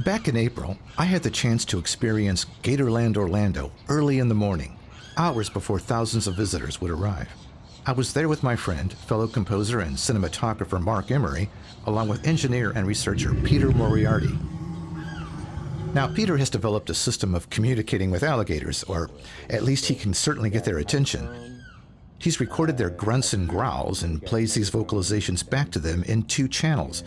Back in April, I had the chance to experience Gatorland Orlando early in the morning, hours before thousands of visitors would arrive. I was there with my friend, fellow composer and cinematographer Mark Emery, along with engineer and researcher Peter Moriarty. Now, Peter has developed a system of communicating with alligators, or at least he can certainly get their attention. He's recorded their grunts and growls and plays these vocalizations back to them in 2 channels.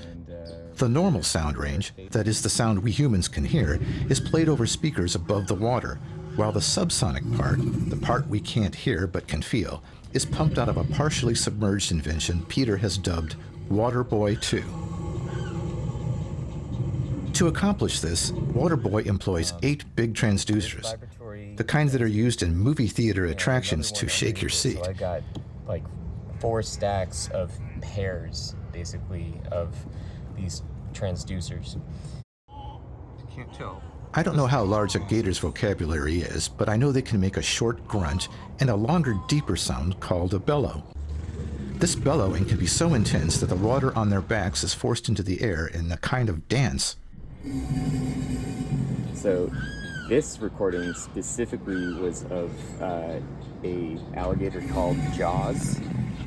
The normal sound range, that is the sound we humans can hear, is played over speakers above the water, while the subsonic part, the part we can't hear but can feel, is pumped out of a partially submerged invention Peter has dubbed Waterboy 2. To accomplish this, Waterboy employs 8 big transducers, the kinds that are used in movie theater attractions to shake your seat. So I got like 4 stacks of pairs, basically, of these transducers. Can't tell. I don't know how large a gator's vocabulary is, but I know they can make a short grunt and a longer, deeper sound called a bellow. This bellowing can be so intense that the water on their backs is forced into the air in a kind of dance. So this recording specifically was of a alligator called Jaws,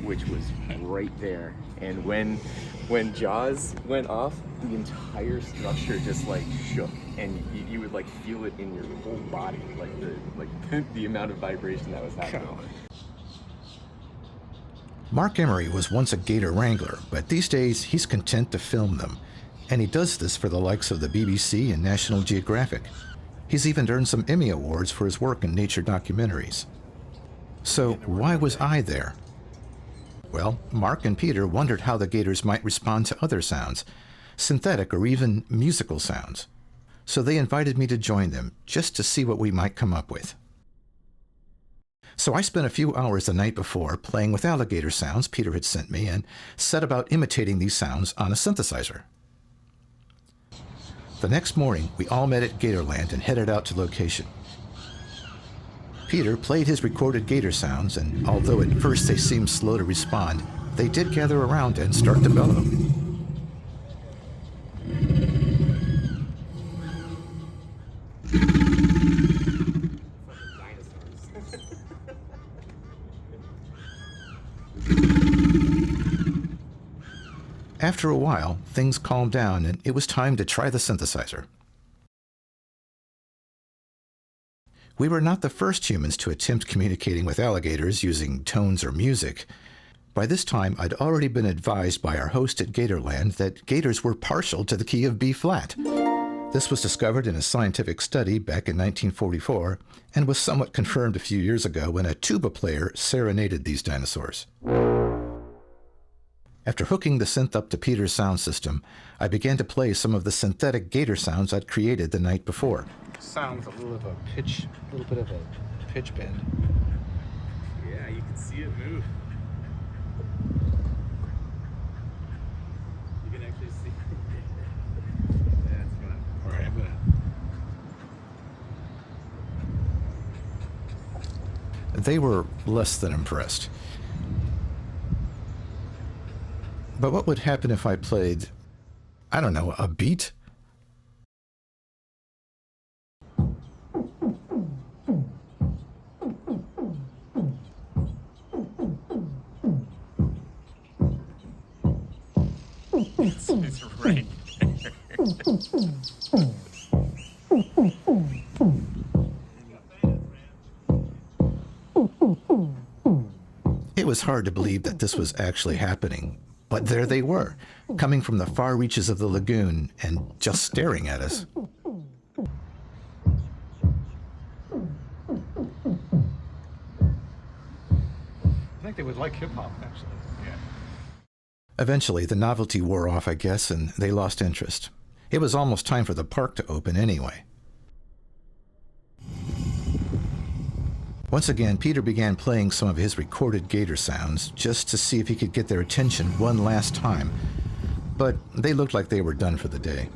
which was right there. And when Jaws went off, the entire structure just like shook, and you would like feel it in your whole body, like the amount of vibration that was happening. Mark Emery was once a gator wrangler, but these days he's content to film them. And he does this for the likes of the BBC and National Geographic. He's even earned some Emmy Awards for his work in nature documentaries. So why was I there? Well, Mark and Peter wondered how the gators might respond to other sounds, synthetic or even musical sounds. So they invited me to join them, just to see what we might come up with. So I spent a few hours the night before playing with alligator sounds Peter had sent me and set about imitating these sounds on a synthesizer. The next morning, we all met at Gatorland and headed out to location. Peter played his recorded gator sounds, and although at first they seemed slow to respond, they did gather around and start to bellow. After a while, things calmed down and it was time to try the synthesizer. We were not the first humans to attempt communicating with alligators using tones or music. By this time, I'd already been advised by our host at Gatorland that gators were partial to the key of B-flat. This was discovered in a scientific study back in 1944 and was somewhat confirmed a few years ago when a tuba player serenaded these dinosaurs. After hooking the synth up to Peter's sound system, I began to play some of the synthetic gator sounds I'd created the night before. Sounds a little bit of a pitch bend. Yeah, you can see it move. You can actually see. That's fun. All right, I'm gonna. They were less than impressed. But what would happen if I played, I don't know, a beat? It's right. It was hard to believe that this was actually happening. But there they were, coming from the far reaches of the lagoon and just staring at us. I think they would like hip-hop, actually. Yeah. Eventually, the novelty wore off, I guess, and they lost interest. It was almost time for the park to open anyway. Once again, Peter began playing some of his recorded gator sounds just to see if he could get their attention one last time, but they looked like they were done for the day.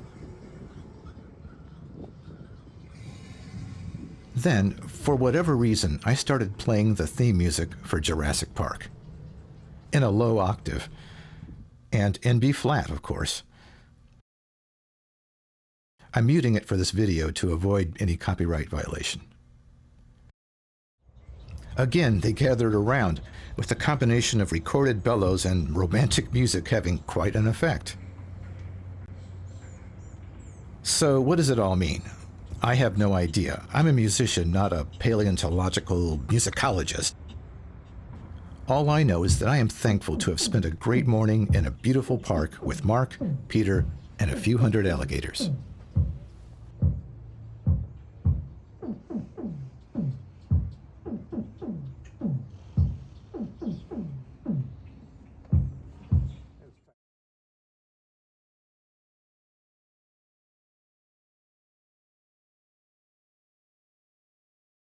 Then, for whatever reason, I started playing the theme music for Jurassic Park. In a low octave, and in B-flat, of course. I'm muting it for this video to avoid any copyright violation. Again, they gathered around, with the combination of recorded bellows and romantic music having quite an effect. So what does it all mean? I have no idea. I'm a musician, not a paleontological musicologist. All I know is that I am thankful to have spent a great morning in a beautiful park with Mark, Peter, and a few hundred alligators.